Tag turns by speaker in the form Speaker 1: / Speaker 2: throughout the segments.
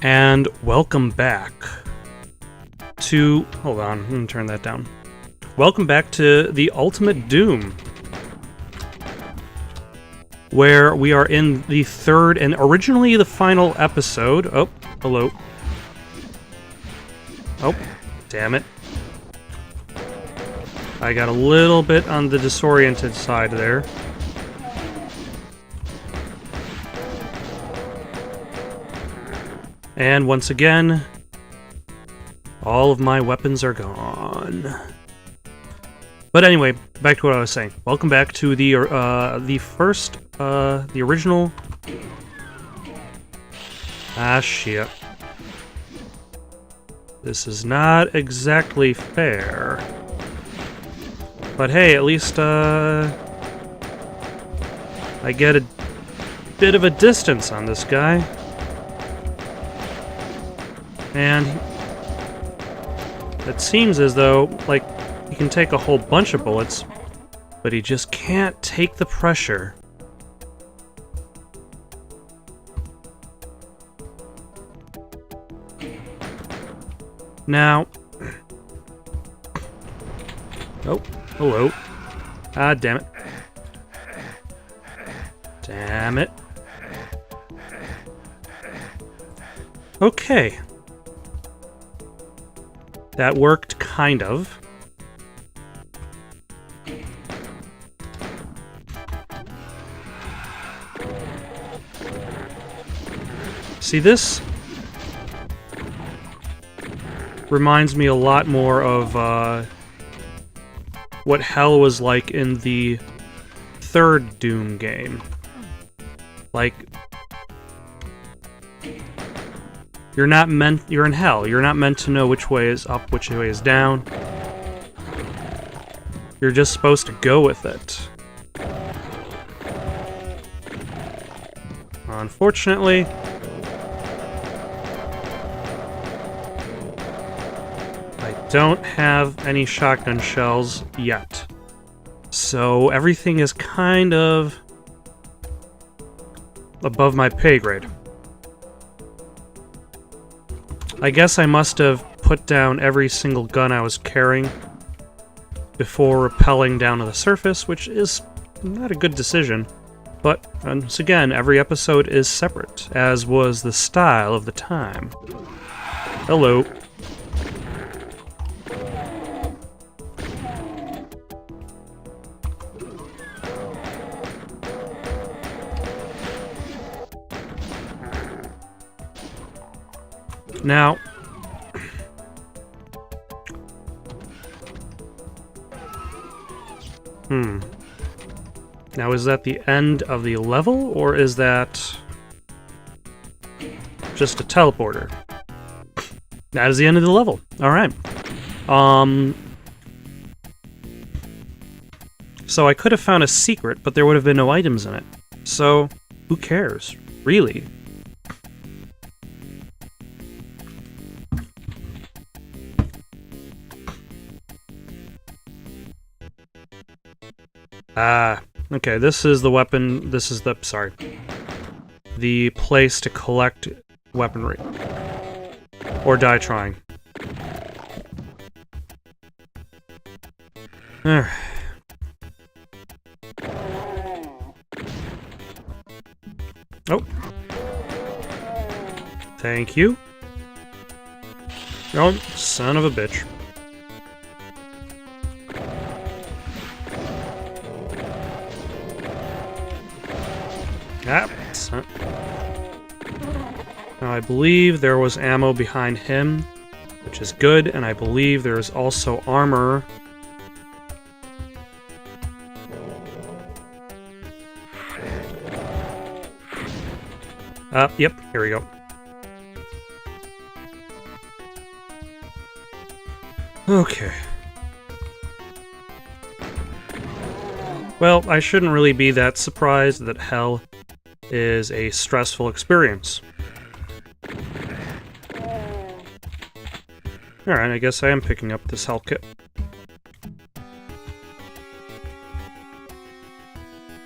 Speaker 1: And welcome back to... Hold on, I'm gonna turn that down. Welcome back to the Ultimate Doom, where we are in the third and originally the final episode. Oh, hello. Oh, damn it. I got a little bit on the disoriented side there. And once again, all of my weapons are gone. But anyway, back to what I was saying. Welcome back to the original... Ah, shit. This is not exactly fair. But hey, at least, I get a bit of a distance on this guy. And it seems as though, like, he can take a whole bunch of bullets, but he just can't take the pressure. Now... Oh, hello. Ah, damn it. Damn it. Okay. That worked, kind of. See, this reminds me a lot more of what hell was like in the third Doom game. Like, you're in hell. You're not meant to know which way is up, which way is down. You're just supposed to go with it. Unfortunately, I don't have any shotgun shells yet. So everything is kind of above my pay grade. I guess I must have put down every single gun I was carrying before rappelling down to the surface, which is not a good decision. But, once again, every episode is separate, as was the style of the time. Hello. Now, now is that the end of the level, or is that just a teleporter? That is the end of the level. Alright. So I could have found a secret, but there would have been no items in it. So, who cares? Really? Okay, this is the weapon, the place to collect weaponry. Or die trying. Oh. Thank you. Oh, son of a bitch. Now I believe there was ammo behind him, which is good, and I believe there is also armor. Yep, here we go. Okay. Well, I shouldn't really be that surprised that hell is a stressful experience. Alright, I guess I am picking up this health kit.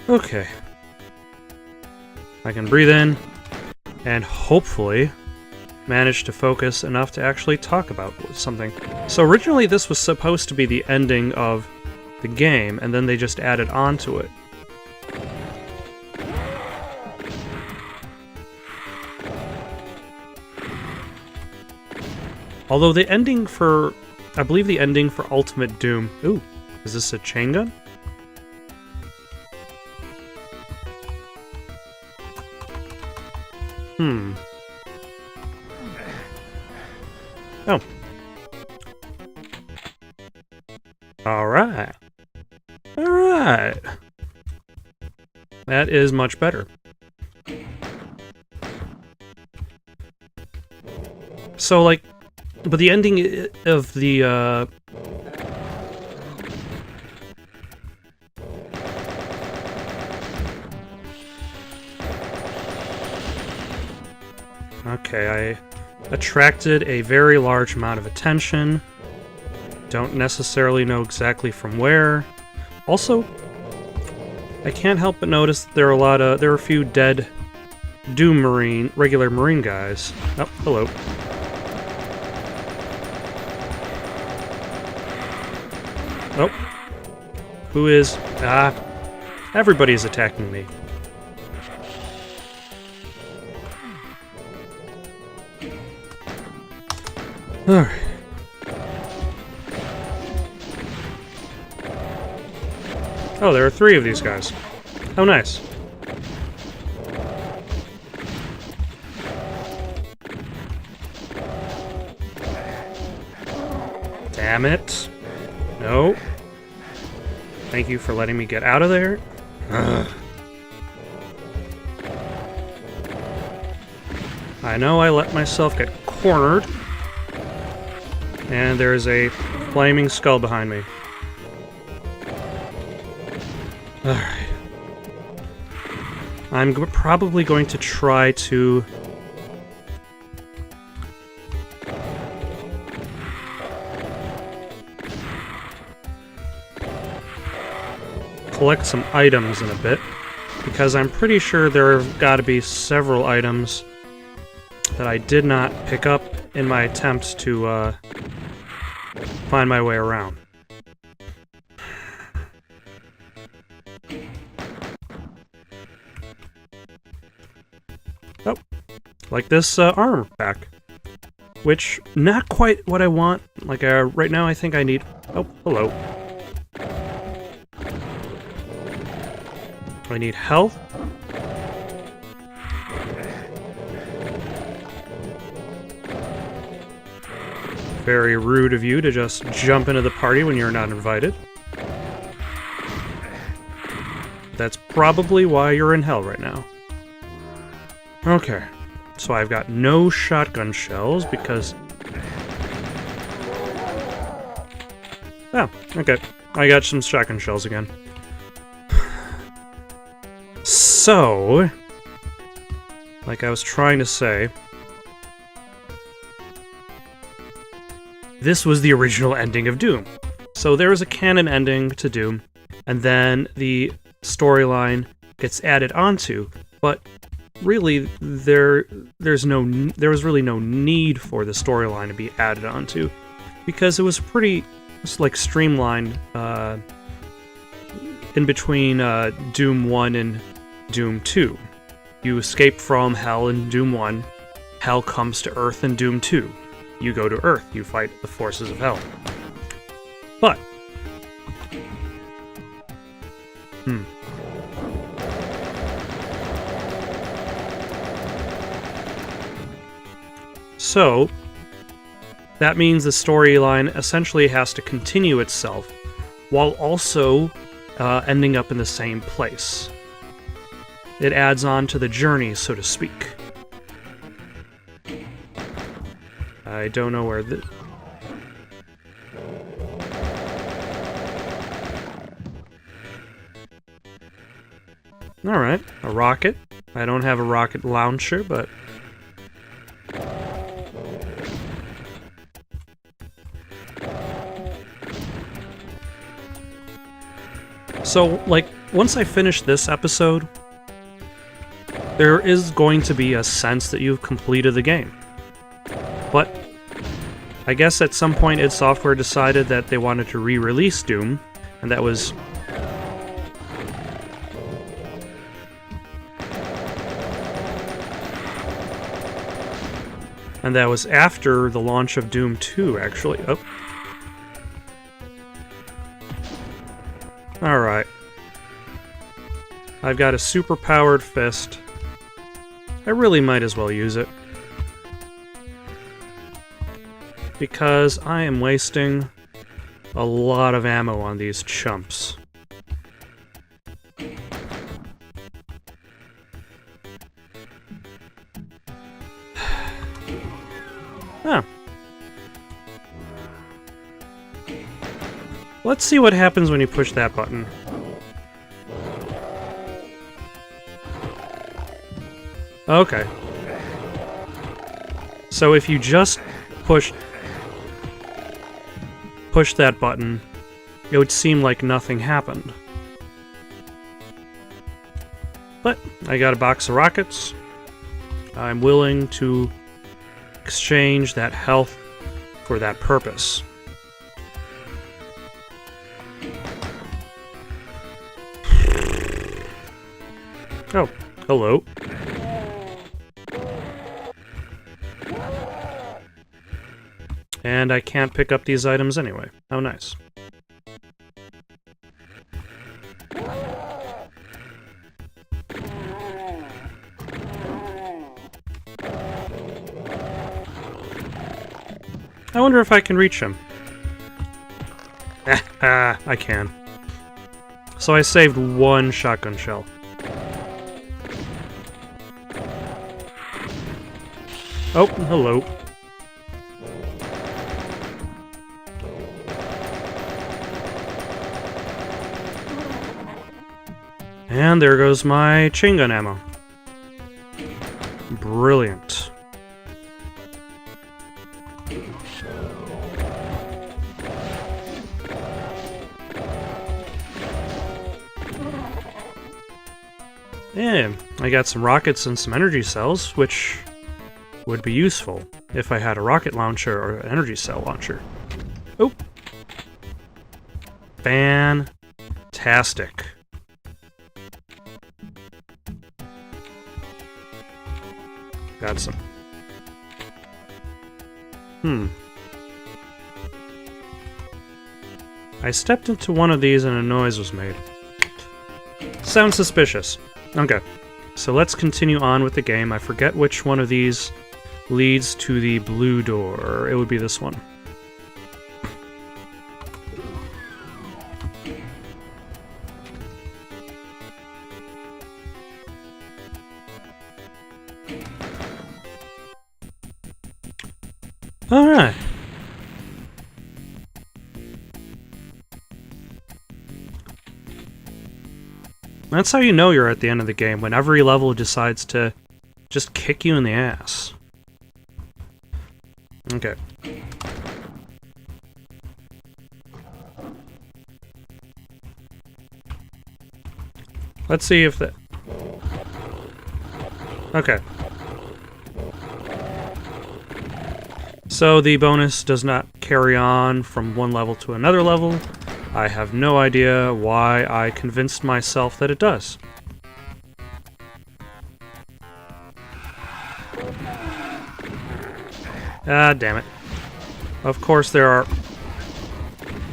Speaker 1: Okay. I can breathe in, and hopefully managed to focus enough to actually talk about something. So originally this was supposed to be the ending of the game, and then they just added on to it. Although the ending for... I believe the ending for Ultimate Doom... Ooh, is this a chain gun? Oh. Alright. Alright. That is much better. So, like, but the ending of the, Okay, I attracted a very large amount of attention. Don't necessarily know exactly from where. Also, I can't help but notice that there are a few dead Doom regular Marine guys. Oh, hello. Oh. Who is... everybody's attacking me. Alright. Oh, there are 3 of these guys. Oh, nice. Damn it. No. Thank you for letting me get out of there. Ugh. I know I let myself get cornered. And there's a flaming skull behind me. Alright. I'm probably going to try to... collect some items in a bit, because I'm pretty sure there have got to be several items that I did not pick up in my attempts to find my way around. Oh, like this armor pack, which not quite what I want. Like right now, I think I need. Oh, hello. I need health. Very rude of you to just jump into the party when you're not invited. That's probably why you're in hell right now. Okay, so I've got no shotgun shells because... Oh, okay. I got some shotgun shells again. So, like I was trying to say, this was the original ending of Doom. So there is a canon ending to Doom, and then the storyline gets added onto, but really there was really no need for the storyline to be added onto, because it was pretty like streamlined in between Doom 1 and Doom 2. You escape from Hell in Doom 1, Hell comes to Earth in Doom 2. You go to Earth, you fight the forces of Hell. But... So, that means the storyline essentially has to continue itself, while also ending up in the same place. It adds on to the journey, so to speak. I don't know where the... Alright, a rocket. I don't have a rocket launcher, but... So, like, once I finish this episode, there is going to be a sense that you've completed the game. But I guess at some point id Software decided that they wanted to re-release Doom, and that was... And that was after the launch of Doom 2, actually. Oh. Alright. I've got a super-powered fist. I really might as well use it. Because I am wasting a lot of ammo on these chumps. Huh. Let's see what happens when you push that button. Okay. So if you just push that button, it would seem like nothing happened. But I got a box of rockets. I'm willing to exchange that health for that purpose. Oh, hello. And I can't pick up these items anyway. How nice. I wonder if I can reach him. I can. So I saved one shotgun shell. Oh, hello. And there goes my chain gun ammo. Brilliant. And I got some rockets and some energy cells, which would be useful if I had a rocket launcher or an energy cell launcher. Oh! Fantastic. Got some. I stepped into one of these and a noise was made. Sounds suspicious. Okay, so let's continue on with the game. I forget which one of these leads to the blue door. It would be this one. Alright. That's how you know you're at the end of the game, when every level decides to just kick you in the ass. Okay. Let's see if that... Okay. So the bonus does not carry on from one level to another level. I have no idea why I convinced myself that it does. Ah, damn it. Of course there are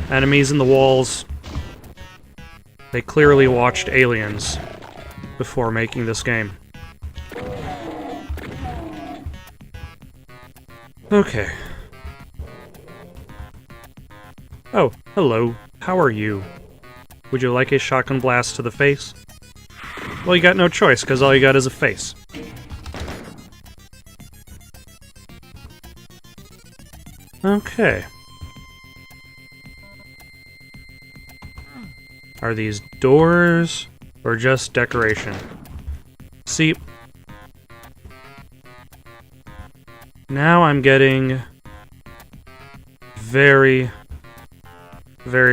Speaker 1: enemies in the walls. They clearly watched Aliens before making this game. Okay. Oh, hello. How are you? Would you like a shotgun blast to the face? Well, you got no choice, because all you got is a face. Okay. Are these doors, or just decoration? See, now I'm getting very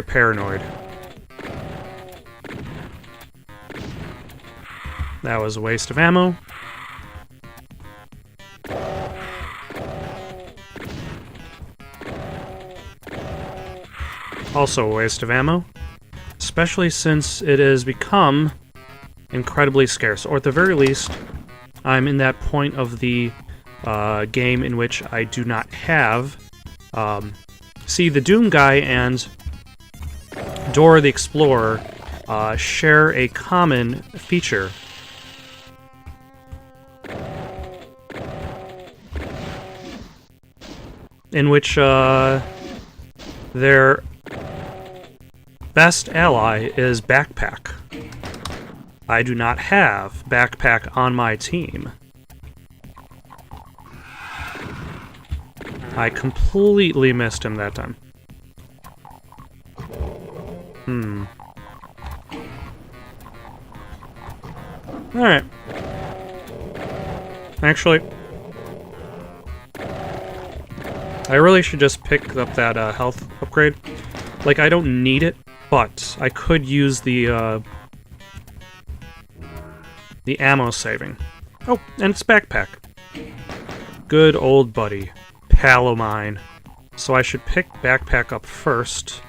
Speaker 1: paranoid. That was a waste of ammo. Also a waste of ammo, especially since it has become incredibly scarce, or at the very least, I'm in that point of the game in which I do not have... see, the Doom guy and Dora the Explorer share a common feature. In which their best ally is Backpack. I do not have Backpack on my team. I completely missed him that time. Alright. Actually, I really should just pick up that health upgrade. Like, I don't need it, but I could use the ammo saving. Oh, and it's Backpack. Good old buddy. Pal of mine. So I should pick Backpack up first,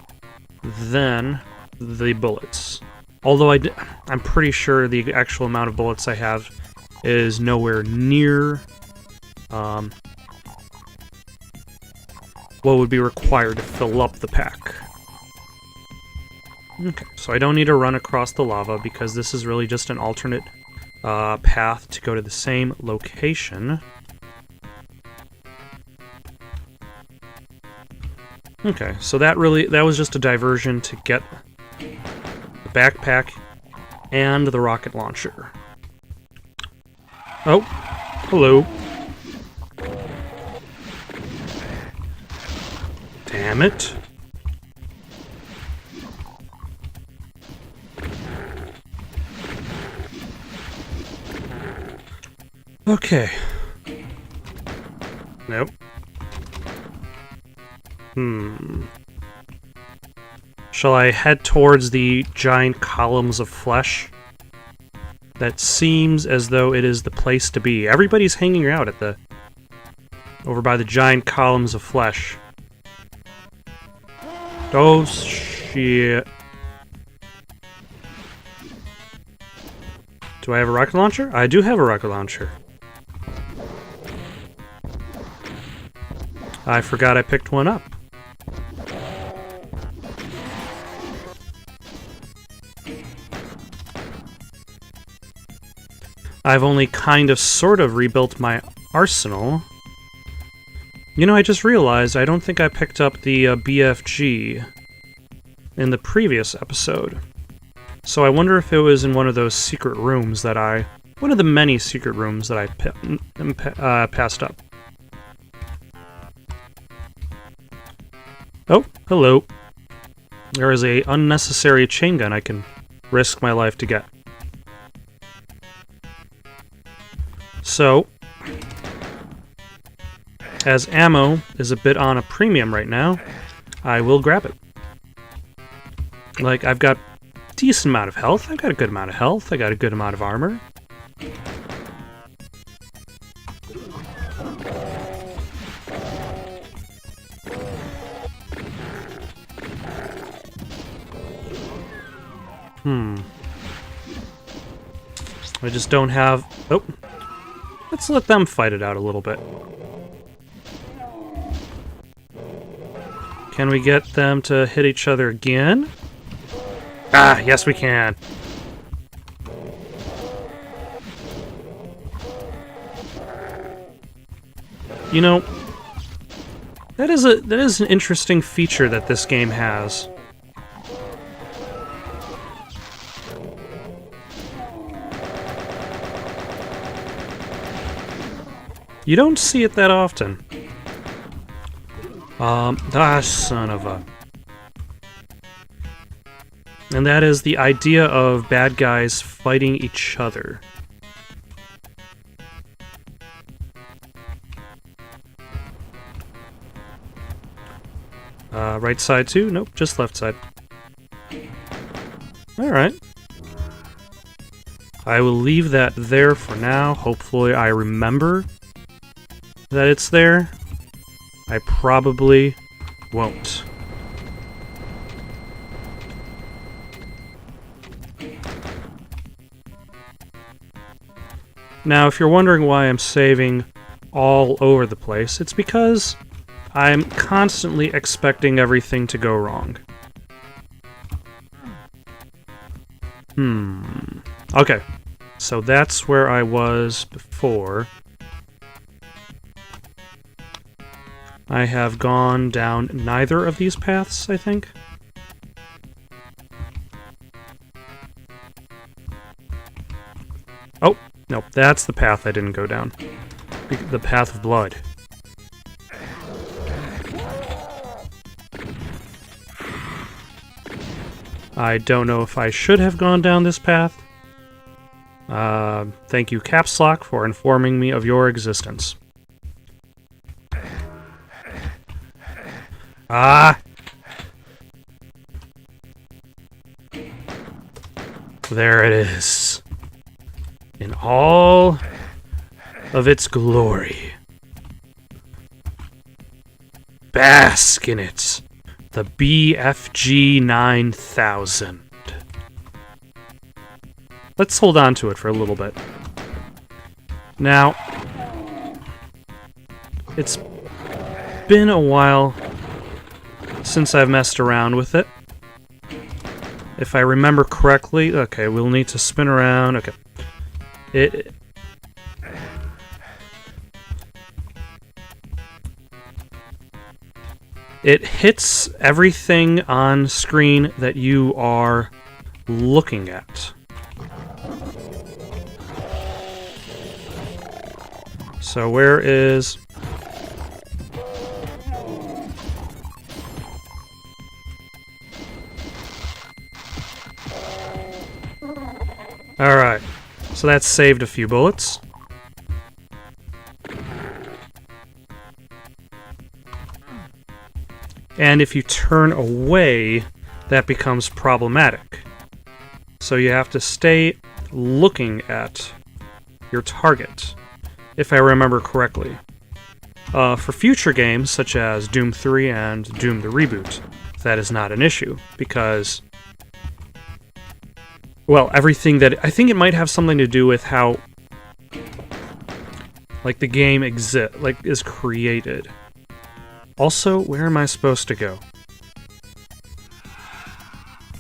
Speaker 1: then the bullets. Although I'm pretty sure the actual amount of bullets I have is nowhere near what would be required to fill up the pack. Okay, so I don't need to run across the lava because this is really just an alternate path to go to the same location. Okay, so that was just a diversion to get the backpack and the rocket launcher. Oh, hello. Damn it. Okay. Nope. Shall I head towards the giant columns of flesh? That seems as though it is the place to be. Everybody's hanging out at over by the giant columns of flesh. Oh, shit. Do I have a rocket launcher? I do have a rocket launcher. I forgot I picked one up. I've only kind of sort of rebuilt my arsenal. You know, I just realized I don't think I picked up the BFG in the previous episode. So I wonder if it was in one of those secret rooms that one of the many secret rooms that I passed up. Oh, hello. There is a unnecessary chain gun I can risk my life to get. So, as ammo is a bit on a premium right now, I will grab it. Like, I've got a decent amount of health, I've got a good amount of health, I got a good amount of armor. I just don't have... Oh. Let's let them fight it out a little bit. Can we get them to hit each other again? Ah, yes we can. You know, that is an interesting feature that this game has. You don't see it that often. Son of a... And that is the idea of bad guys fighting each other. Right side too? Nope, just left side. Alright. I will leave that there for now. Hopefully I remember that it's there. I probably won't. Now, if you're wondering why I'm saving all over the place, it's because I'm constantly expecting everything to go wrong. Okay, so that's where I was before. I have gone down neither of these paths, I think. Oh, nope, that's the path I didn't go down. The path of blood. I don't know if I should have gone down this path. Thank you, Caps Lock, for informing me of your existence. Ah! There it is. In all of its glory. Bask in it. The BFG 9000. Let's hold on to it for a little bit. Now, it's been a while since I've messed around with it. If I remember correctly, okay, we'll need to spin around. Okay. It hits everything on screen that you are looking at. So where is... Alright, so that's saved a few bullets. And if you turn away, that becomes problematic. So you have to stay looking at your target, if I remember correctly. For future games, such as Doom 3 and Doom the Reboot, that is not an issue, because... Well, everything that... I think it might have something to do with how... like, the game is created. Also, where am I supposed to go?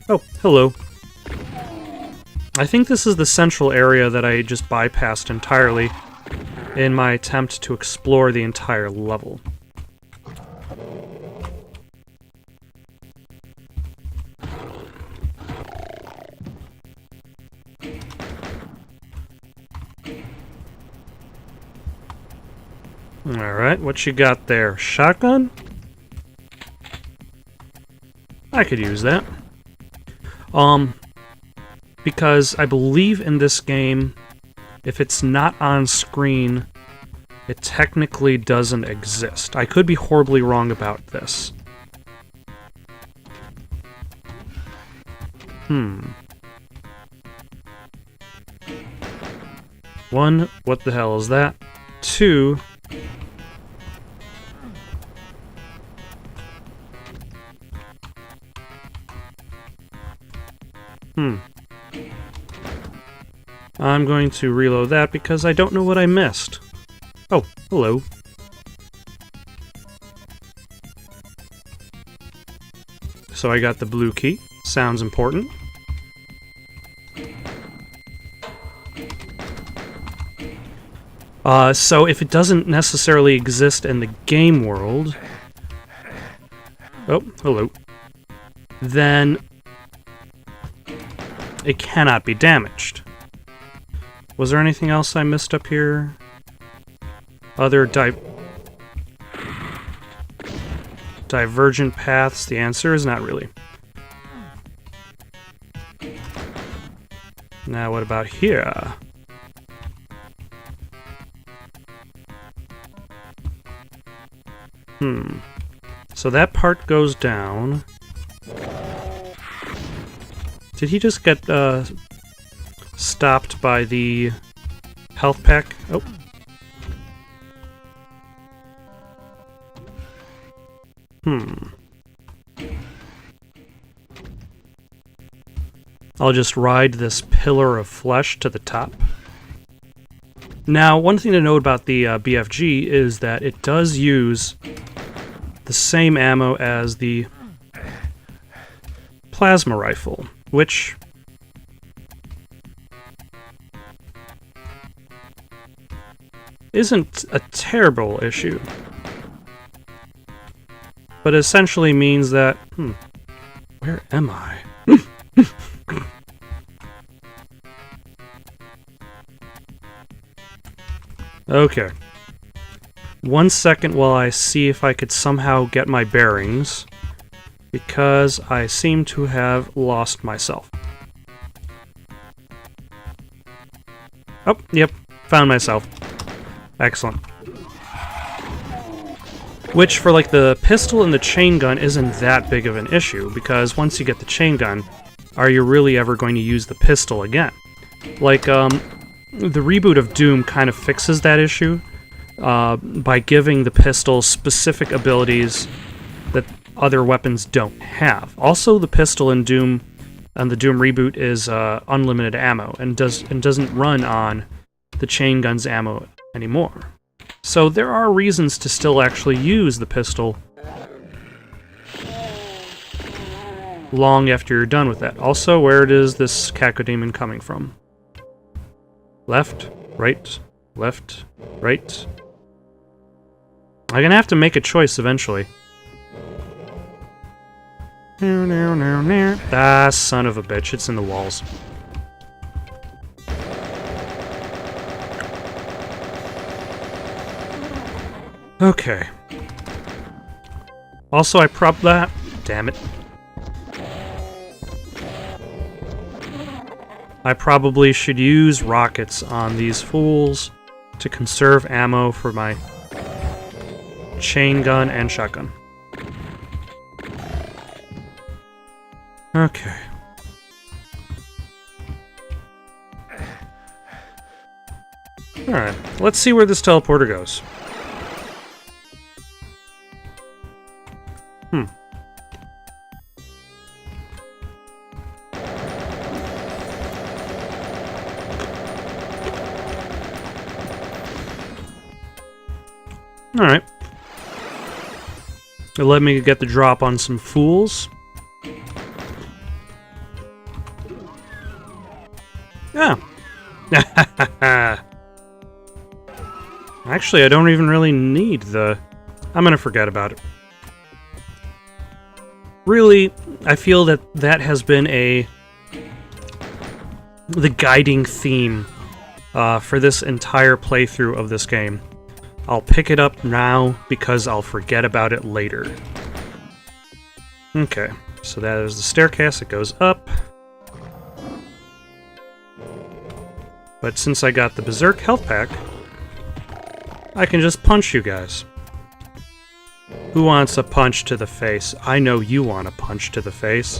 Speaker 1: Oh, hello. I think this is the central area that I just bypassed entirely in my attempt to explore the entire level. Alright, what you got there? Shotgun? I could use that. Because I believe in this game, if it's not on screen, it technically doesn't exist. I could be horribly wrong about this. One, what the hell is that? Two... I'm going to reload that because I don't know what I missed. Oh, hello. So I got the blue key. Sounds important. So if it doesn't necessarily exist in the game world... Oh, hello. Then... it cannot be damaged. Was there anything else I missed up here? Other divergent paths? The answer is not really. Now what about here? So that part goes down. Did he just get stopped by the health pack? Oh. I'll just ride this pillar of flesh to the top. Now, one thing to note about the BFG is that it does use the same ammo as the plasma rifle, which isn't a terrible issue, but essentially means that... where am I? Okay. 1 second while I see if I could somehow get my bearings, because I seem to have lost myself. Oh, yep, found myself. Excellent. Which, for like the pistol and the chain gun, isn't that big of an issue, because once you get the chain gun, are you really ever going to use the pistol again? Like, the reboot of Doom kind of fixes that issue by giving the pistol specific abilities that other weapons don't have. Also, the pistol in Doom and the Doom reboot is unlimited ammo and doesn't run on the chain gun's ammo anymore. So there are reasons to still actually use the pistol long after you're done with that. Also, where is this cacodemon coming from? Left, right, left, right. I'm gonna have to make a choice eventually. Ah, son of a bitch, it's in the walls. Okay. Also, I that. Damn it. I probably should use rockets on these fools to conserve ammo for my chain gun and shotgun. Okay. Alright, let's see where this teleporter goes. Alright. Let me get the drop on some fools. Yeah. Actually, I don't even really need the... I'm gonna forget about it. Really, I feel that that has been the guiding theme for this entire playthrough of this game. I'll pick it up now because I'll forget about it later. Okay, so that is the staircase. It goes up. But since I got the Berserk health pack, I can just punch you guys. Who wants a punch to the face? I know you want a punch to the face.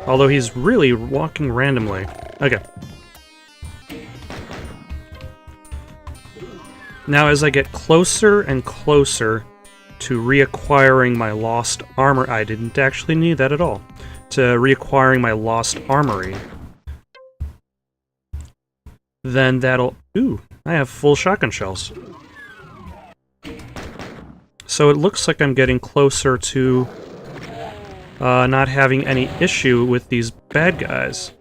Speaker 1: Although he's really walking randomly. Okay. Now, as I get closer and closer to reacquiring my lost armor... I didn't actually need that at all. To reacquiring my lost armory. Then that'll... Ooh, I have full shotgun shells. So it looks like I'm getting closer to not having any issue with these bad guys.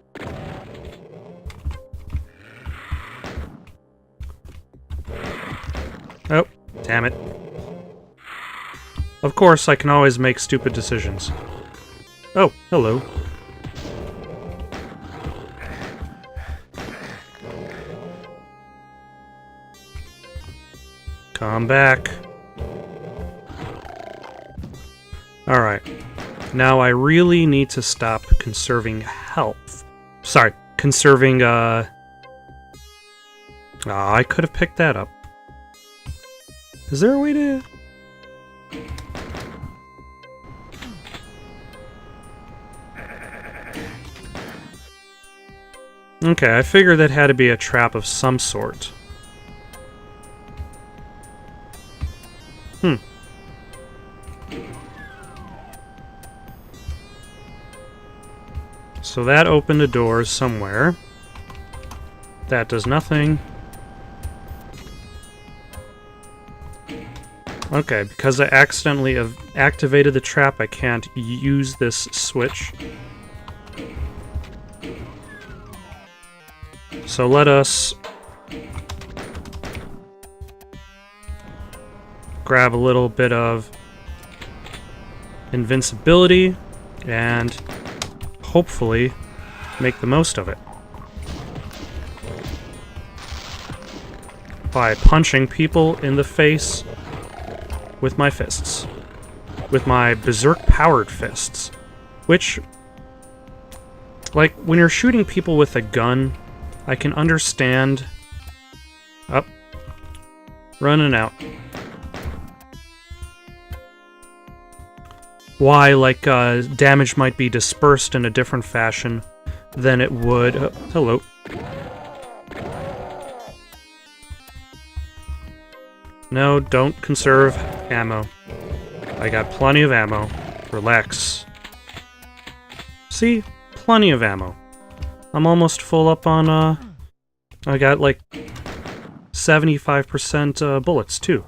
Speaker 1: Oh, damn it. Of course, I can always make stupid decisions. Oh, hello. Come back. Alright. Now I really need to stop conserving health. Sorry, conserving, Oh, I could have picked that up. Is there a way to... Okay, I figured that had to be a trap of some sort. So that opened a door somewhere. That does nothing. Okay, because I accidentally have activated the trap, I can't use this switch. So let us grab a little bit of invincibility and hopefully make the most of it by punching people in the face with my fists. With my berserk-powered fists. Which, like, when you're shooting people with a gun, I can understand... Up. Running out. Why, like, damage might be dispersed in a different fashion than it would... hello. No, don't conserve ammo. I got plenty of ammo. Relax. See? Plenty of ammo. I'm almost full up on, I got, like, 75% bullets, too.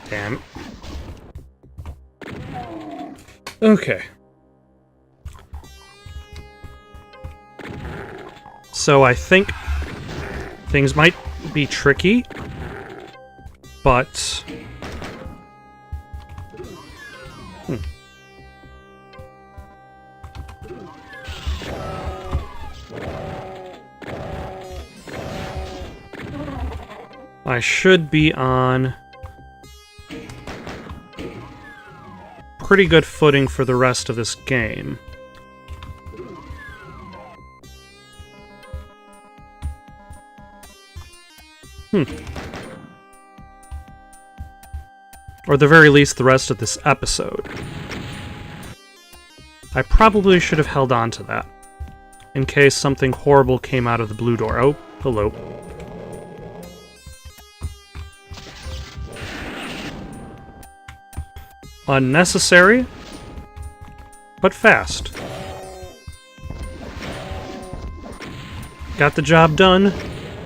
Speaker 1: Damn it. Okay. So I think things might be tricky, but... I should be on pretty good footing for the rest of this game. Or at the very least, the rest of this episode. I probably should have held on to that, in case something horrible came out of the blue door. Oh, hello. Unnecessary, but fast. Got the job done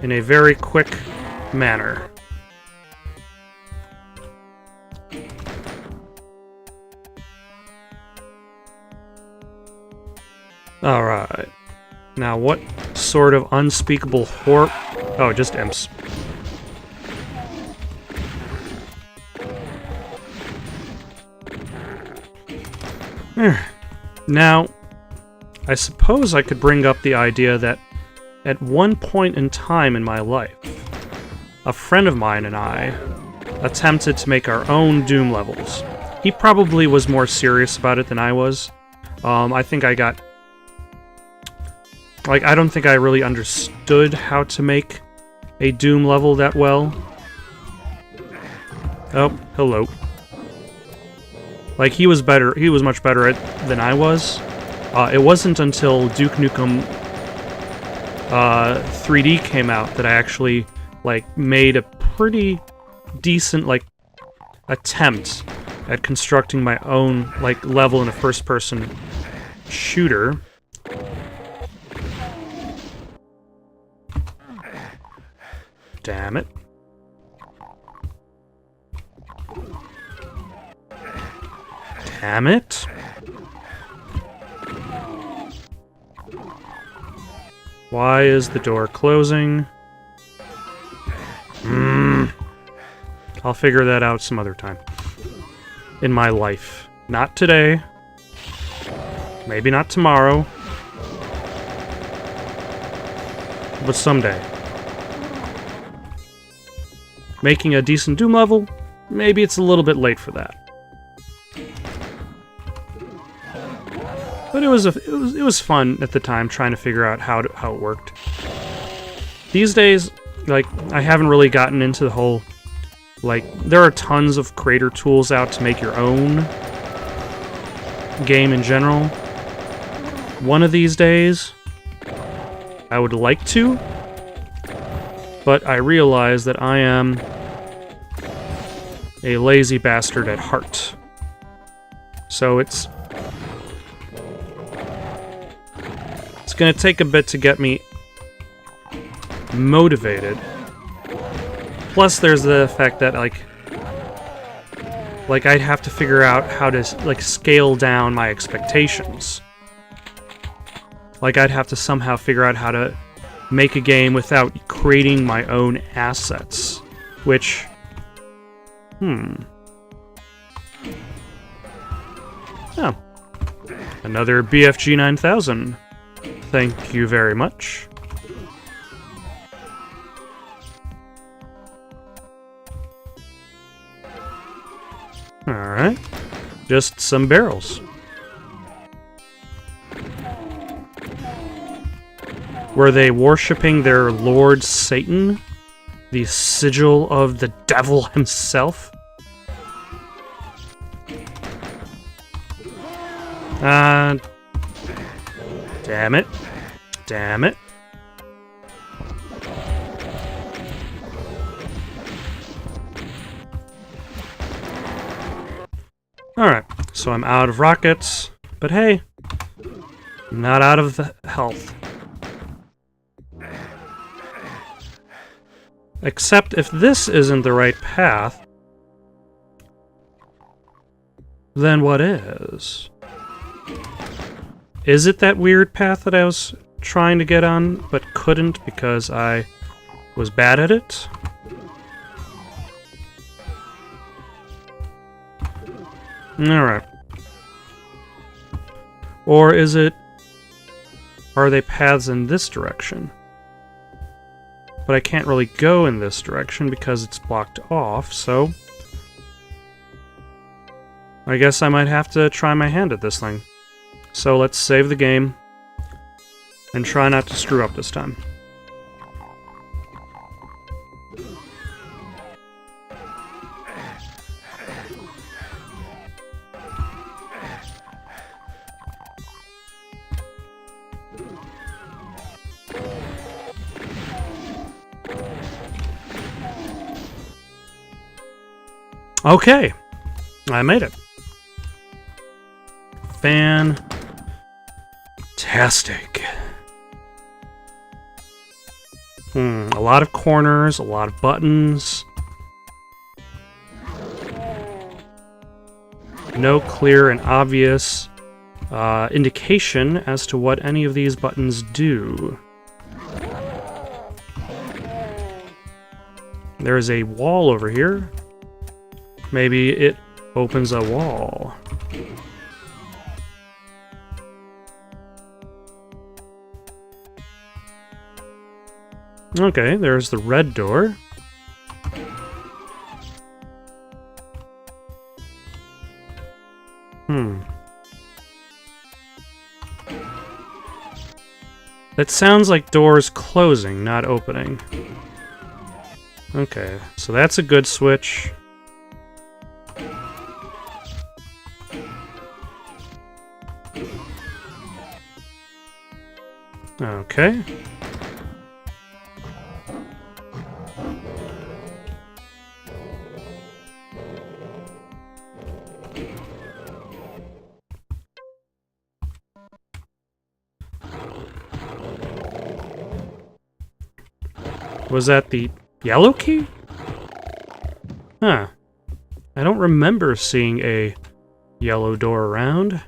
Speaker 1: in a very quick manner. Alright. Now what sort of unspeakable horror... Oh, just imps. Now, I suppose I could bring up the idea that at one point in time in my life, a friend of mine and I attempted to make our own Doom levels. He probably was more serious about it than I was. I think I got... Like, I don't think I really understood how to make a Doom level that well. Oh, hello. Like, he was much better at than I was. It wasn't until Duke Nukem 3D came out that I actually, like, made a pretty decent, like, attempt at constructing my own, like, level in a first-person shooter. Damn it. Damn it. Why is the door closing? I'll figure that out some other time. In my life. Not today. Maybe not tomorrow. But someday. Making a decent Doom level? Maybe it's a little bit late for that. But it was fun at the time trying to figure out how it worked. These days, like, I haven't really gotten into the whole, like, there are tons of creator tools out to make your own game in general. One of these days, I would like to, but I realize that I am a lazy bastard at heart. So it's gonna take a bit to get me motivated. Plus, there's the fact that, like I'd have to figure out how to, like, scale down my expectations. Like, I'd have to somehow figure out how to make a game without creating my own assets. Which... Oh. Another BFG 9000. Thank you very much. Alright. Just some barrels. Were they worshipping their Lord Satan? The sigil of the devil himself? Damn it. Damn it. Alright, so I'm out of rockets, but hey, I'm not out of the health. Except if this isn't the right path, then what is? Is it that weird path that I was trying to get on, but couldn't because I was bad at it? Alright. Or is it... Are they paths in this direction? But I can't really go in this direction because it's blocked off, so... I guess I might have to try my hand at this thing. So let's save the game and try not to screw up this time. Okay, I made it. Fantastic. A lot of corners, a lot of buttons. No clear and obvious indication as to what any of these buttons do. There is a wall over here. Maybe it opens a wall. Okay, there's the red door. That sounds like doors closing, not opening. Okay, so that's a good switch. Okay. Was that the yellow key? Huh. I don't remember seeing a yellow door around.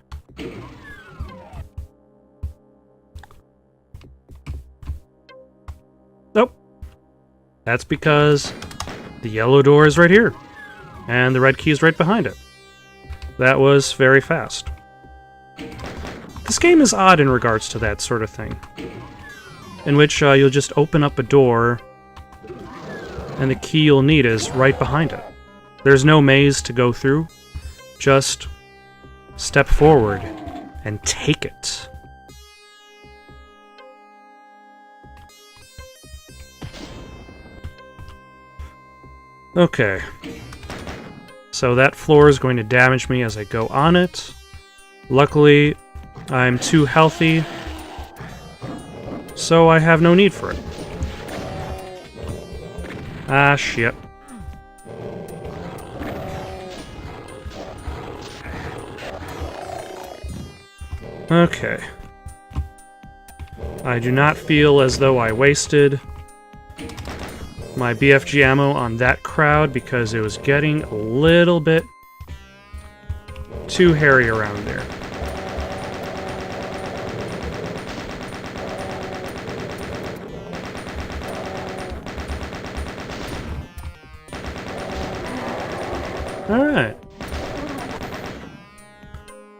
Speaker 1: Nope. That's because the yellow door is right here, and the red key is right behind it. That was very fast. This game is odd in regards to that sort of thing, in which you'll just open up a door, and the key you'll need is right behind it. There's no maze to go through. Just step forward and take it. Okay. So that floor is going to damage me as I go on it. Luckily, I'm too healthy, so I have no need for it. Ah, shit. Okay. I do not feel as though I wasted my BFG ammo on that crowd because it was getting a little bit too hairy around there. Alright.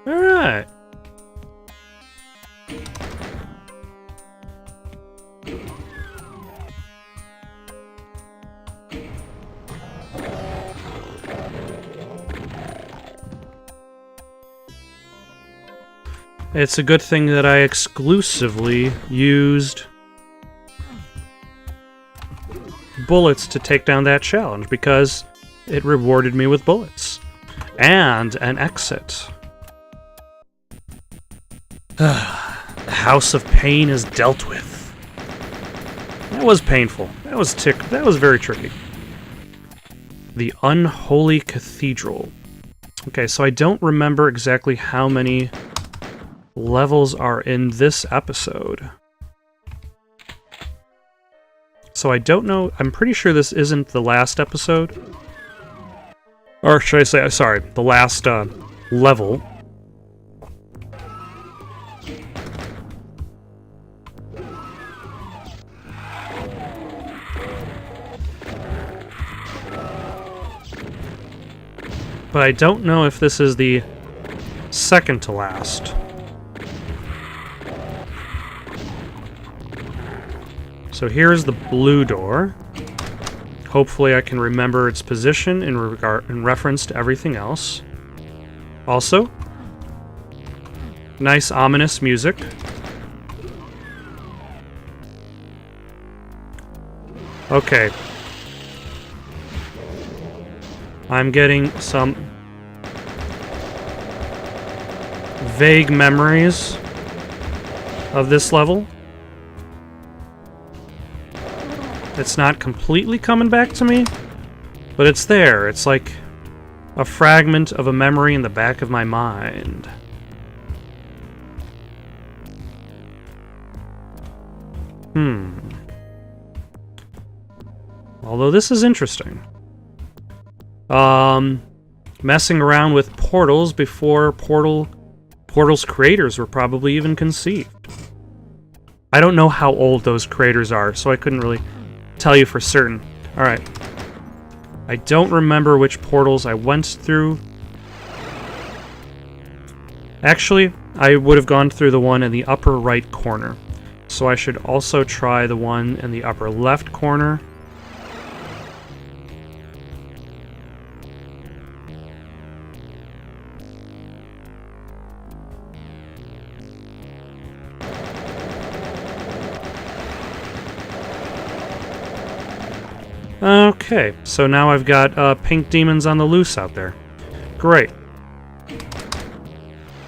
Speaker 1: Alright. It's a good thing that I exclusively used bullets to take down that challenge, because it rewarded me with bullets. And an exit. The House of Pain is dealt with. That was painful. That was very tricky. The Unholy Cathedral. Okay, so I don't remember exactly how many levels are in this episode. So I don't know. I'm pretty sure this isn't the last episode. Or should I say, sorry, the last level. But I don't know if this is the second to last. So here's the blue door. Hopefully I can remember its position in reference to everything else. Also, nice ominous music. Okay. I'm getting some vague memories of this level. It's not completely coming back to me, but it's there. It's like a fragment of a memory in the back of my mind. Although this is interesting. Messing around with portals before portals creators were probably even conceived. I don't know how old those creators are, so I couldn't really tell you for certain. Alright. I don't remember which portals I went through. Actually, I would have gone through the one in the upper right corner. So I should also try the one in the upper left corner. Okay, so now I've got pink demons on the loose out there. Great.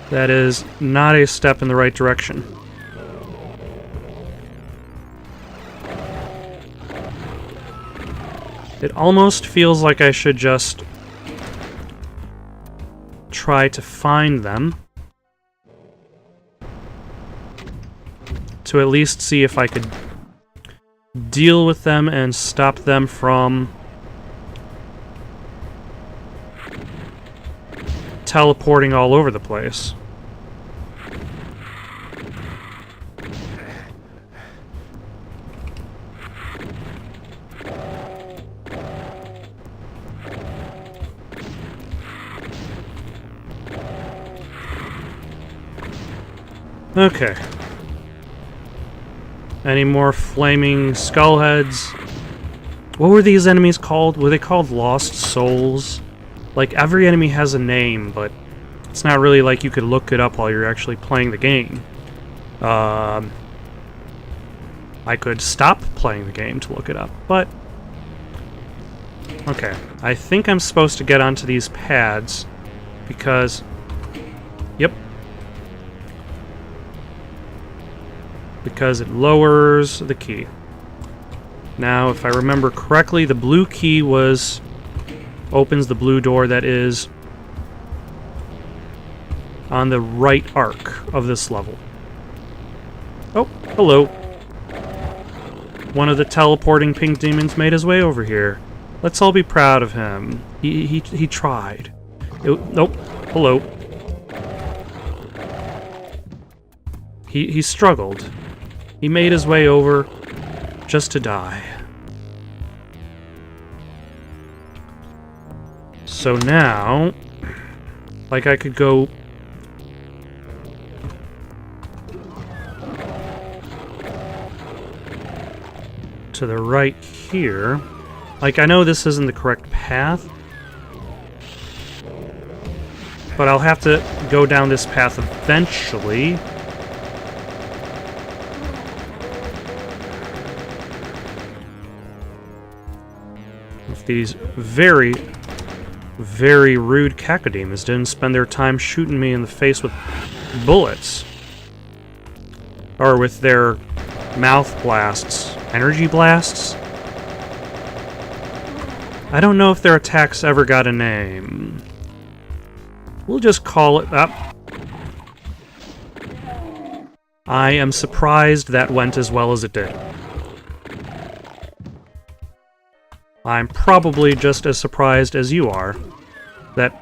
Speaker 1: That is not a step in the right direction. It almost feels like I should just try to find them. To at least see if I could deal with them and stop them from teleporting all over the place. Okay. Any more flaming skull heads? What were these enemies called? Were they called Lost Souls? Like, every enemy has a name, but it's not really like you could look it up while you're actually playing the game. I could stop playing the game to look it up, but... Okay, I think I'm supposed to get onto these pads, because... Yep. Because it lowers the key. Now, if I remember correctly, the blue key opens the blue door that is on the right arc of this level. Oh, hello. One of the teleporting pink demons made his way over here. Let's all be proud of him. He tried. Nope. Hello. He struggled. He made his way over just to die. So now, like, I could go to the right here. Like, I know this isn't the correct path, but I'll have to go down this path eventually. If these very, very rude cacodemas didn't spend their time shooting me in the face with bullets. Or with their mouth blasts. Energy blasts? I don't know if their attacks ever got a name. We'll just call it up. I am surprised that went as well as it did. I'm probably just as surprised as you are that...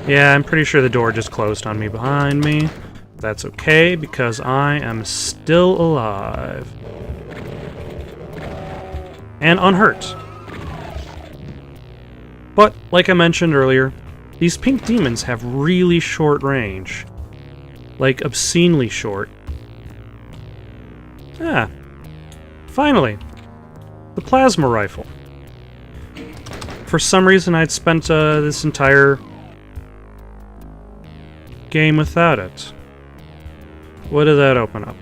Speaker 1: Yeah, I'm pretty sure the door just closed on me behind me. That's okay, because I am still alive. And unhurt. But, like I mentioned earlier, these pink demons have really short range. Like, obscenely short. Ah. Finally. The plasma rifle. For some reason, I'd spent this entire game without it. What did that open up?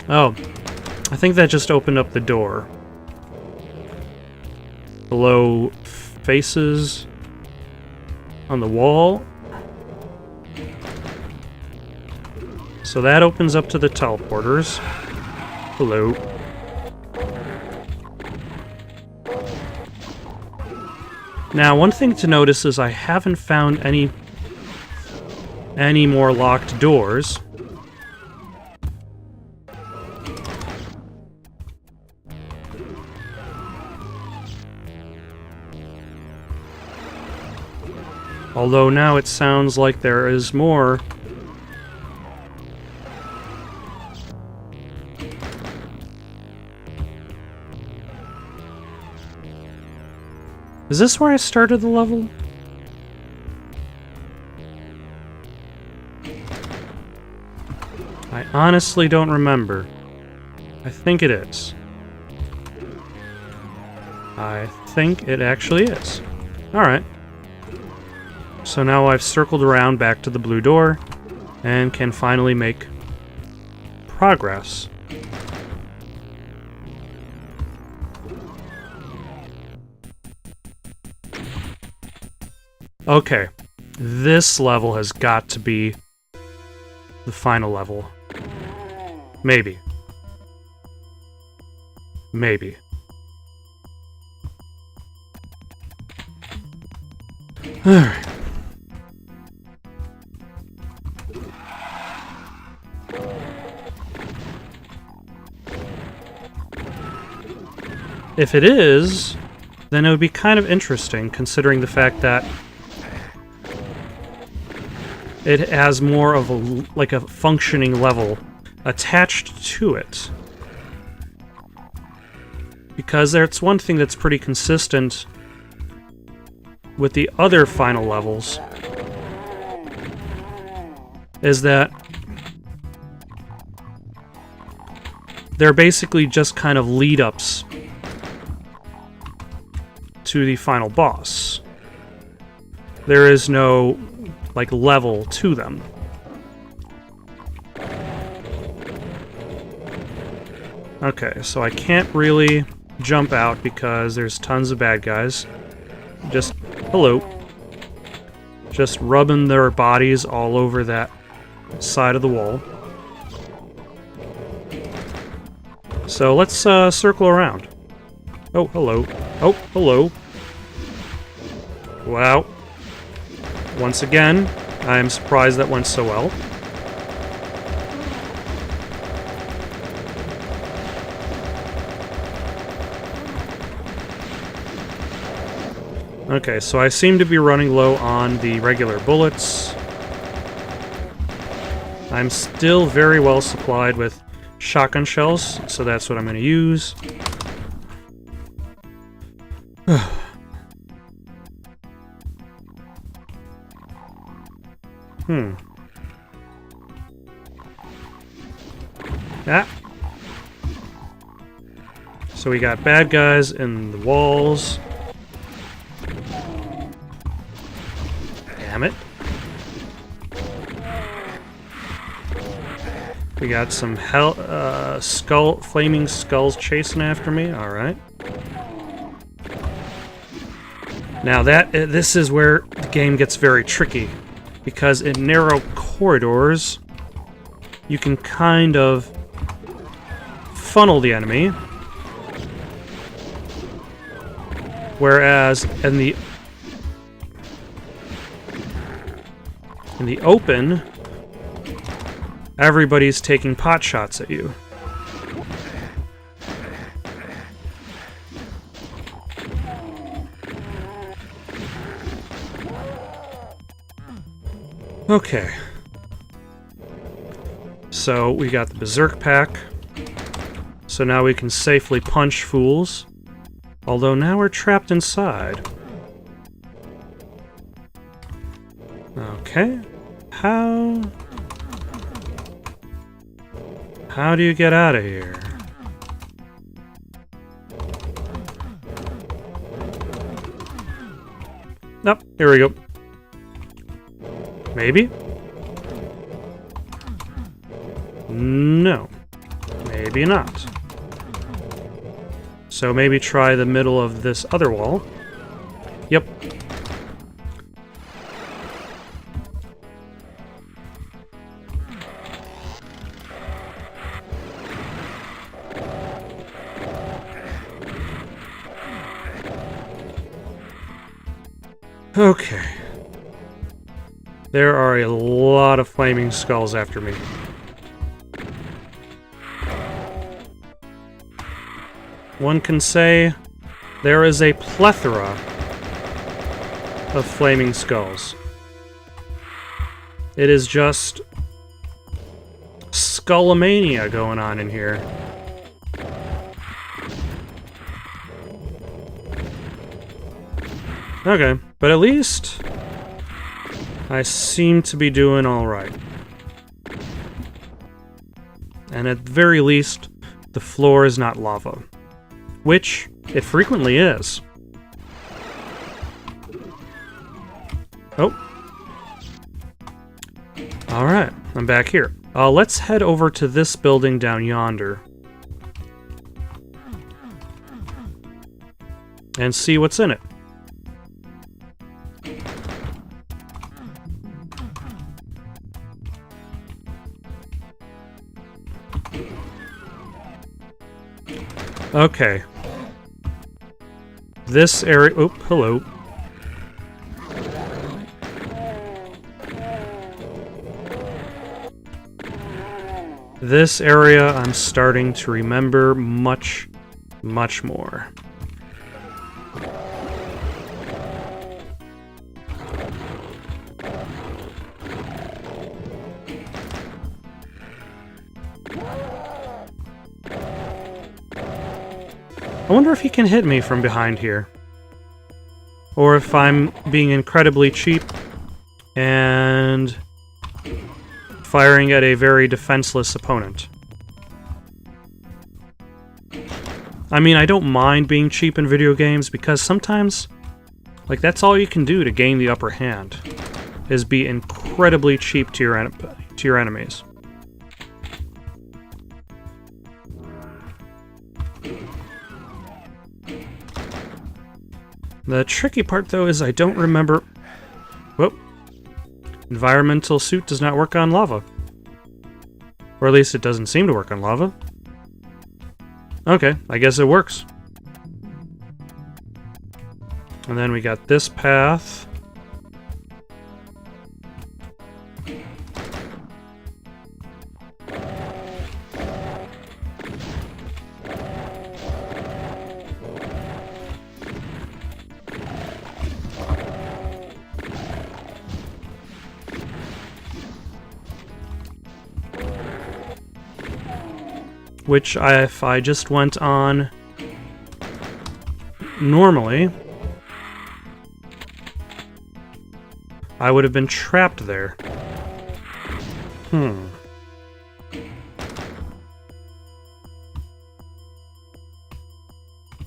Speaker 1: Oh, I think that just opened up the door. Below faces on the wall. So that opens up to the teleporters. Hello. Now, one thing to notice is I haven't found any more locked doors. Although now it sounds like there is more. Is this where I started the level? I honestly don't remember. I think it is. I think it actually is. Alright. So now I've circled around back to the blue door and can finally make progress. Okay, this level has got to be the final level. Maybe. Maybe. Alright. If it is, then it would be kind of interesting, considering the fact that it has more of a functioning level attached to it. Because it's one thing that's pretty consistent with the other final levels, is that they're basically just kind of lead-ups to the final boss. There is no, like, level to them. Okay, so I can't really jump out because there's tons of bad guys. Just, hello. Just rubbing their bodies all over that side of the wall. So let's circle around. Oh, hello. Oh, hello. Wow. Once again, I'm surprised that went so well. Okay, so I seem to be running low on the regular bullets. I'm still very well supplied with shotgun shells, so that's what I'm going to use. Ah. So we got bad guys in the walls. Damn it. We got some flaming skulls chasing after me. All right. Now this is where the game gets very tricky, because in narrow corridors, you can kind of funnel the enemy, whereas in the open, everybody's taking pot shots at you. Okay. So we got the Berserk pack. So now we can safely punch fools. Although now we're trapped inside. Okay. How do you get out of here? Nope, here we go. Maybe? No. Maybe not. So maybe try the middle of this other wall. Yep. Okay. There are a lot of flaming skulls after me. One can say there is a plethora of flaming skulls. It is just Skullomania going on in here. Okay, but at least I seem to be doing alright. And at the very least, the floor is not lava. Which it frequently is. Oh. Alright, I'm back here. Let's head over to this building down yonder. And see what's in it. Okay. This area... Oh, hello. This area I'm starting to remember much, much more. I wonder if he can hit me from behind here. Or if I'm being incredibly cheap and firing at a very defenseless opponent. I mean, I don't mind being cheap in video games because sometimes, like, that's all you can do to gain the upper hand, is be incredibly cheap to your enemies. The tricky part, though, is I don't remember... Whoop. Environmental suit does not work on lava. Or at least it doesn't seem to work on lava. Okay, I guess it works. And then we got this path. Which, if I just went on normally, I would have been trapped there.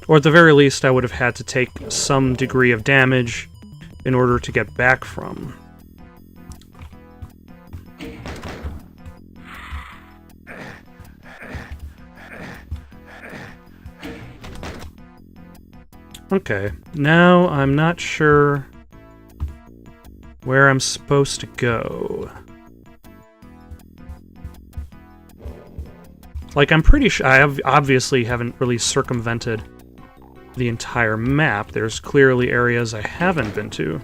Speaker 1: Or at the very least, I would have had to take some degree of damage in order to get back from. Okay, now I'm not sure where I'm supposed to go. Like, I'm pretty sure I obviously haven't really circumvented the entire map. There's clearly areas I haven't been to.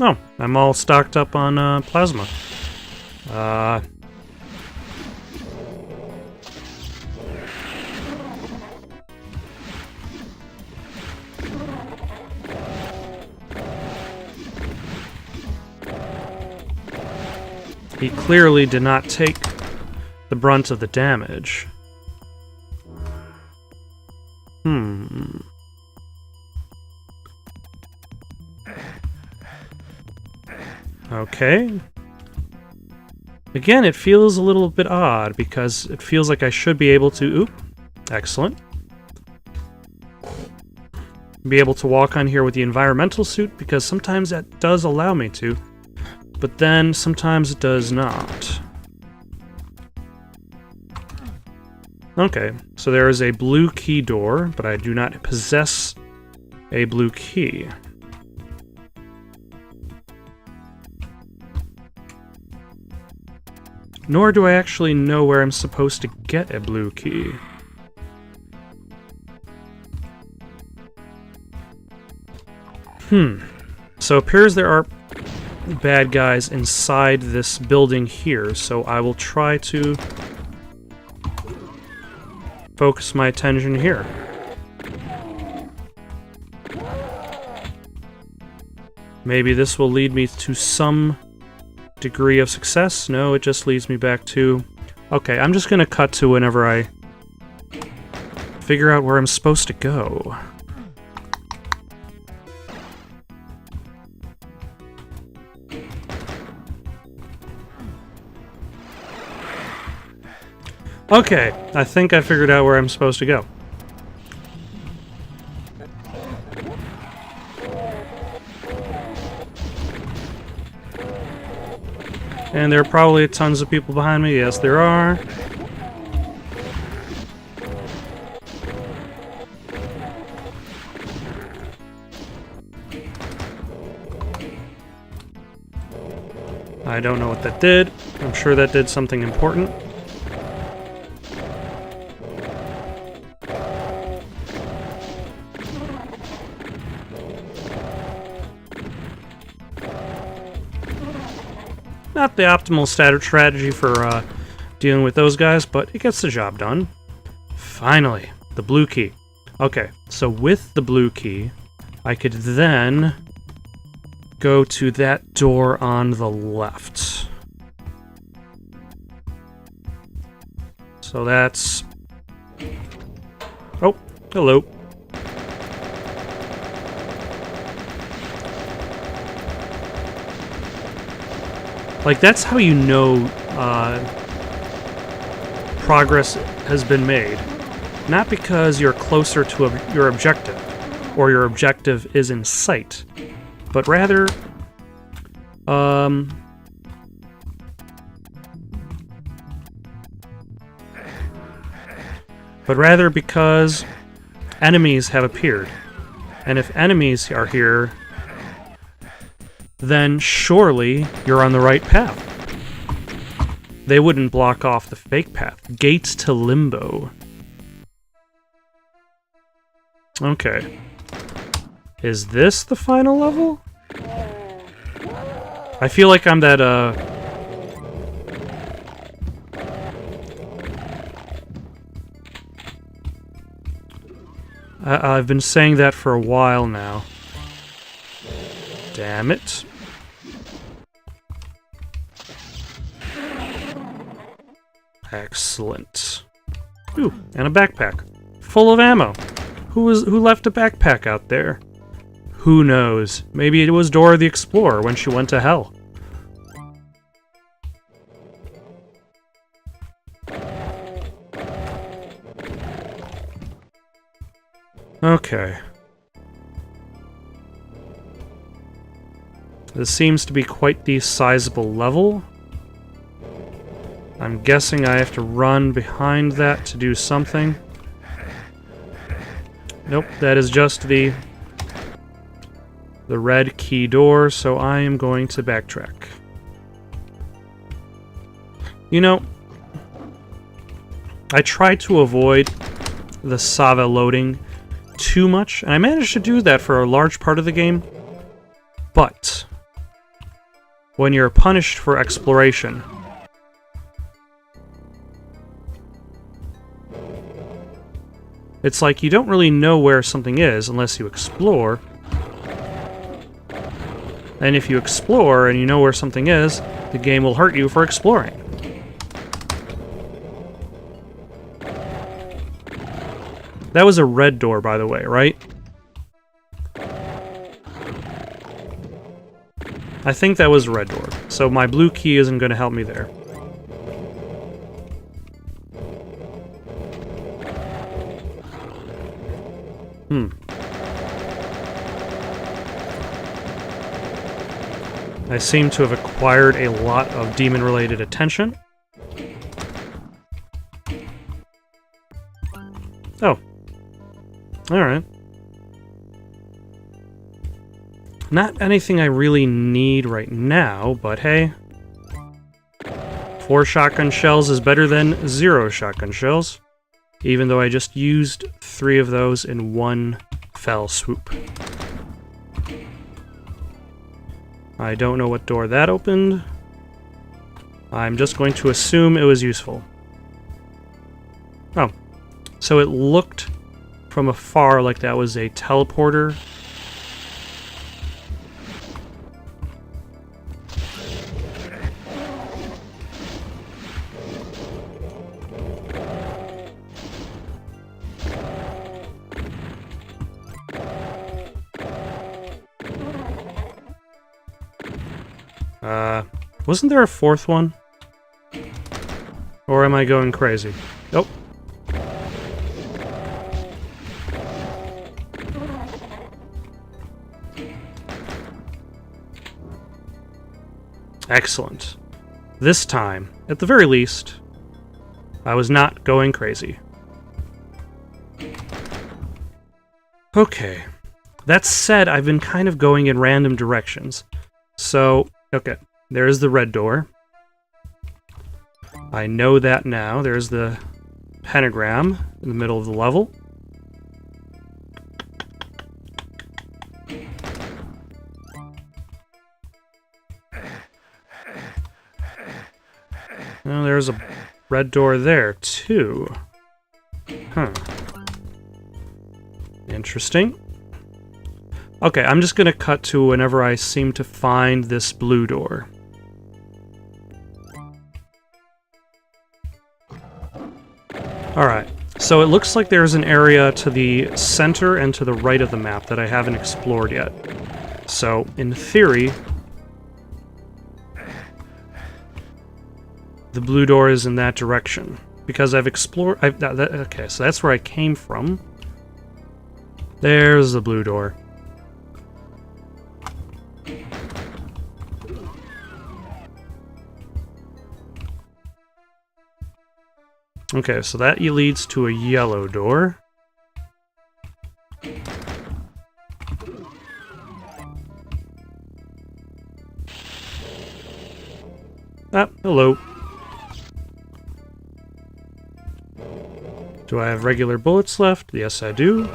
Speaker 1: Oh, I'm all stocked up on plasma. He clearly did not take the brunt of the damage. Okay. Again, it feels a little bit odd, because it feels like I should be able to... Oop. Excellent. Be able to walk on here with the environmental suit, because sometimes that does allow me to. But then, sometimes it does not. Okay, so there is a blue key door, but I do not possess a blue key. Nor do I actually know where I'm supposed to get a blue key. So it appears there are bad guys inside this building here, so I will try to focus my attention here. Maybe this will lead me to some degree of success. No, it just leads me back to... Okay, I'm just gonna cut to whenever I figure out where I'm supposed to go. Okay, I think I figured out where I'm supposed to go. And there are probably tons of people behind me. Yes, there are. I don't know what that did. I'm sure that did something important. Not the optimal strategy for dealing with those guys, but it gets the job done. Finally, the blue key. Okay, so with the blue key, I could then go to that door on the left. So that's... Oh, hello. Like, that's how you know progress has been made. Not because you're closer to your objective, or your objective is in sight, but rather, because enemies have appeared. And if enemies are here, then surely you're on the right path. They wouldn't block off the fake path. Gates to Limbo. Okay. Is this the final level? I feel like I'm that, I've been saying that for a while now. Damn it. Excellent. Ooh, and a backpack. Full of ammo. Who left a backpack out there? Who knows? Maybe it was Dora the Explorer when she went to hell. Okay. This seems to be quite the sizable level. I'm guessing I have to run behind that to do something. Nope, that is just the red key door, so I am going to backtrack. You know, I tried to avoid the Sava loading too much, and I managed to do that for a large part of the game, but when you're punished for exploration, it's like you don't really know where something is unless you explore. And if you explore and you know where something is, the game will hurt you for exploring. That was a red door, by the way, right? I think that was a red door, so my blue key isn't going to help me there. I seem to have acquired a lot of demon-related attention. Oh. Alright. Not anything I really need right now, but hey. 4 shotgun shells is better than 0 shotgun shells, even though I just used 3 of those in one fell swoop. I don't know what door that opened. I'm just going to assume it was useful. Oh. So it looked from afar like that was a teleporter. Wasn't there a 4th one? Or am I going crazy? Nope. Excellent. This time, at the very least, I was not going crazy. Okay. That said, I've been kind of going in random directions. So, okay. There's the red door. I know that now. There's the pentagram in the middle of the level. Oh, there's a red door there, too. Huh. Interesting. Okay, I'm just gonna cut to whenever I seem to find this blue door. Alright, so it looks like there's an area to the center and to the right of the map that I haven't explored yet. So, in theory, the blue door is in that direction. Because I've explored... okay, so that's where I came from. There's the blue door. Okay, so that leads to a yellow door. Ah, hello. Do I have regular bullets left? Yes, I do.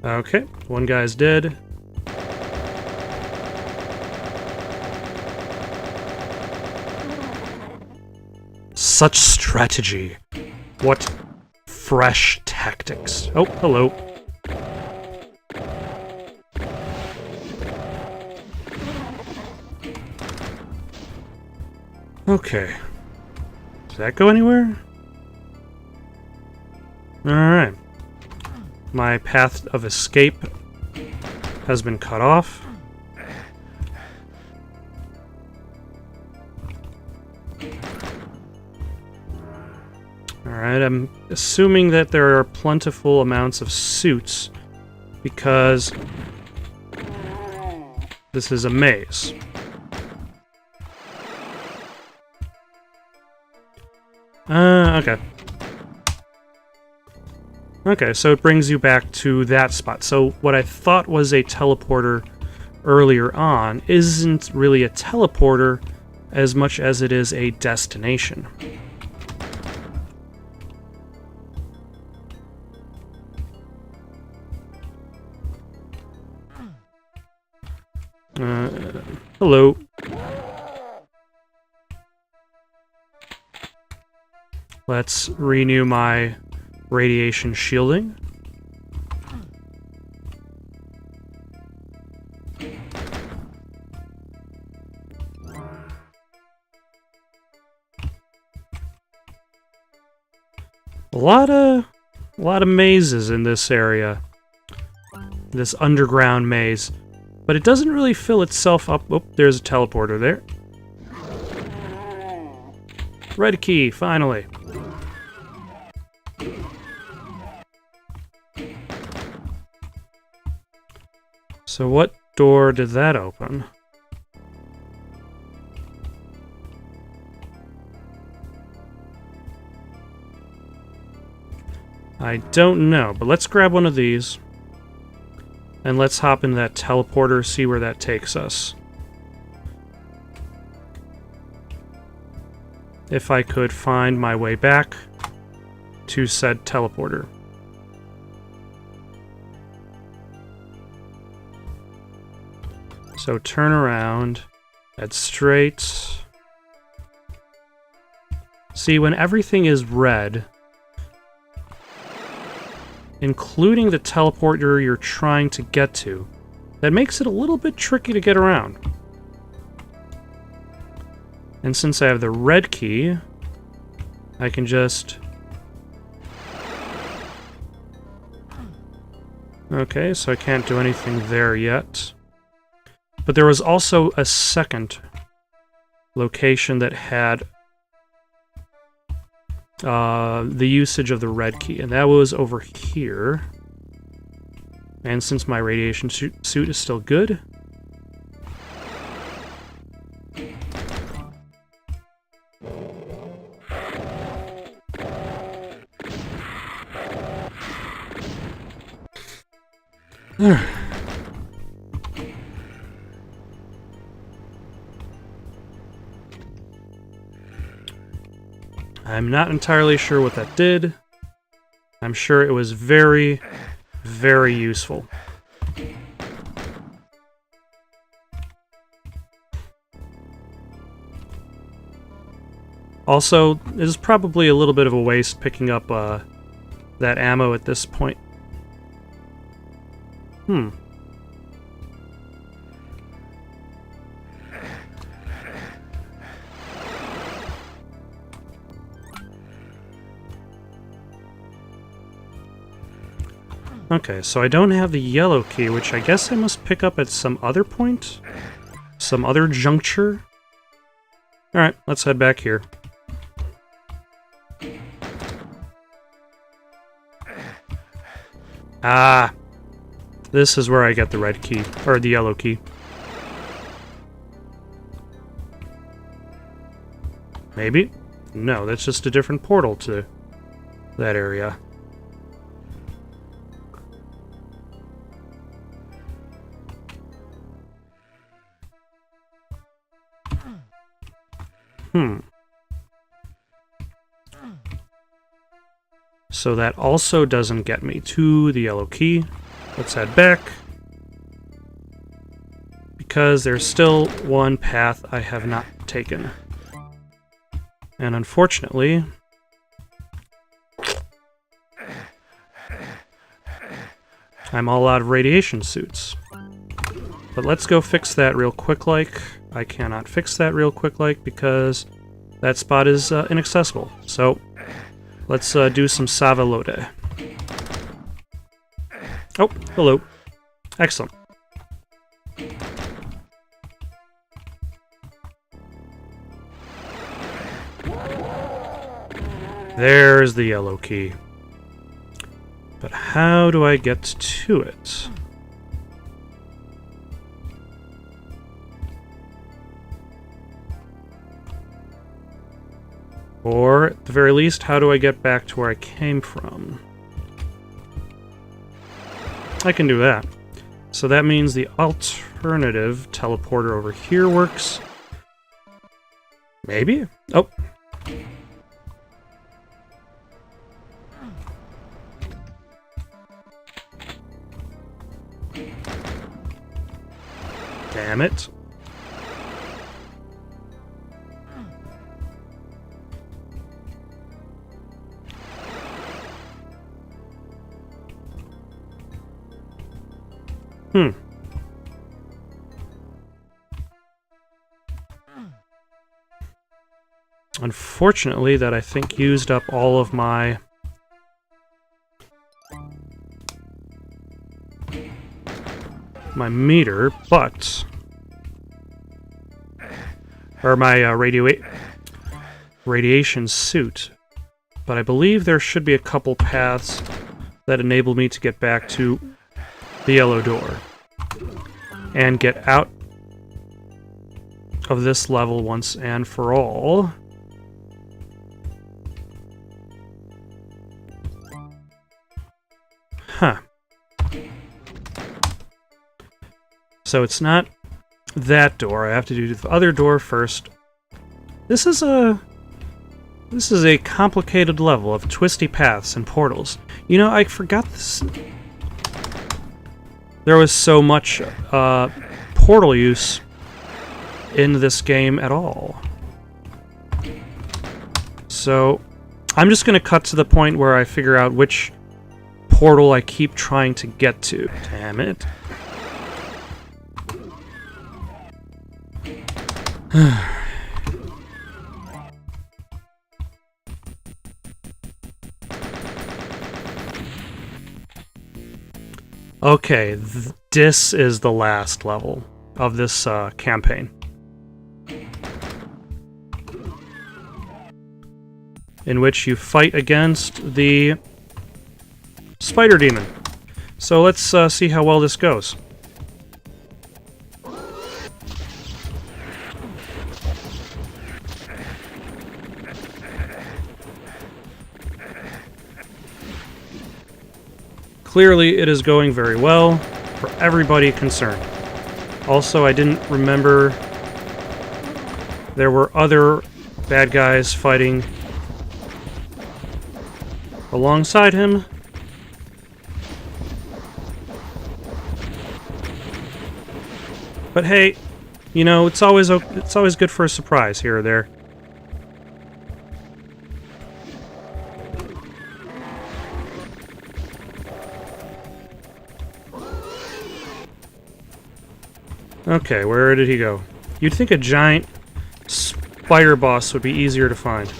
Speaker 1: Okay, one guy's dead. Such strategy. What fresh tactics. Oh, hello. Okay. Does that go anywhere? Alright. My path of escape has been cut off. Alright, I'm assuming that there are plentiful amounts of suits because this is a maze. Okay. Okay, so it brings you back to that spot. So what I thought was a teleporter earlier on isn't really a teleporter as much as it is a destination. Hello. Let's renew my radiation shielding. A lot of mazes in this area. This underground maze. But it doesn't really fill itself up. Oh, there's a teleporter there. Red key, finally. So what door did that open? I don't know, but let's grab one of these. And let's hop into that teleporter, see where that takes us. If I could find my way back to said teleporter. So turn around, head straight. See, when everything is red, including the teleporter you're trying to get to, that makes it a little bit tricky to get around. And since I have the red key, I can just... Okay, so I can't do anything there yet. But there was also a second location that had the usage of the red key, and that was over here. And since my radiation suit is still good... I'm not entirely sure what that did. I'm sure it was very, very useful. Also, it is probably a little bit of a waste picking up that ammo at this point. Okay, so I don't have the yellow key, which I guess I must pick up at some other point? Some other juncture? Alright, let's head back here. Ah! This is where I get the red key, or the yellow key. Maybe? No, that's just a different portal to that area. So that also doesn't get me to the yellow key. Let's head back. Because there's still one path I have not taken. And unfortunately... I'm all out of radiation suits. But let's go fix that real quick-like. I cannot fix that real quick-like because that spot is inaccessible. So, let's do some Savalode. Oh, hello. Excellent. There's the yellow key. But how do I get to it? Or, at the very least, how do I get back to where I came from? I can do that. So that means the alternative teleporter over here works. Maybe? Oh. Damn it. Unfortunately, that I think used up all of my... meter, but... Or my radiation suit. But I believe there should be a couple paths that enable me to get back to the yellow door. And get out of this level once and for all. Huh. So it's not that door. I have to do the other door first. This is a complicated level of twisty paths and portals. You know, I forgot this. There was so much portal use in this game at all. So I'm just going to cut to the point where I figure out which portal I keep trying to get to. Damn it. Okay, this is the last level of this campaign. In which you fight against the spider demon. So let's see how well this goes. Clearly, it is going very well for everybody concerned. Also, I didn't remember there were other bad guys fighting alongside him. But hey, you know, it's always good for a surprise here or there. Okay, where did he go? You'd think a giant spider boss would be easier to find.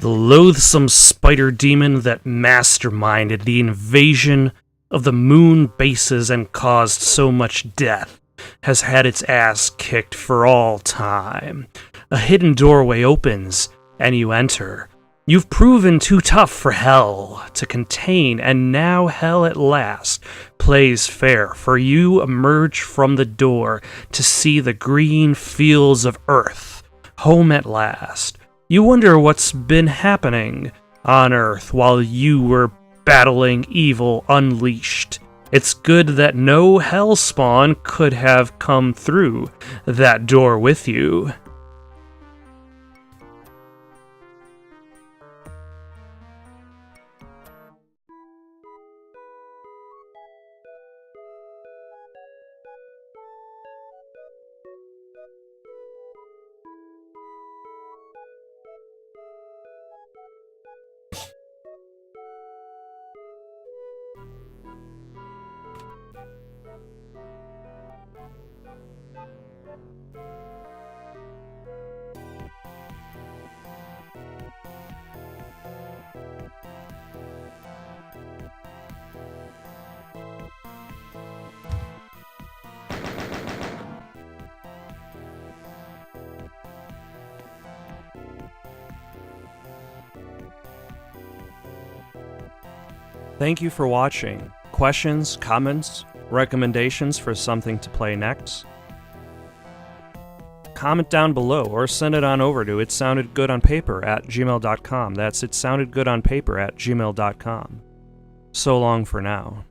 Speaker 1: The loathsome spider demon that masterminded the invasion of the moon bases and caused so much death has had its ass kicked for all time. A hidden doorway opens, and you enter. You've proven too tough for hell to contain, and now hell at last plays fair, for you emerge from the door to see the green fields of Earth, home at last. You wonder what's been happening on Earth while you were battling evil unleashed. It's good that no hellspawn could have come through that door with you. Thank you for watching. Questions, comments, recommendations for something to play next? Comment down below or send it on over to itsoundedgoodonpaper@gmail.com. That's itsoundedgoodonpaper@gmail.com. So long for now.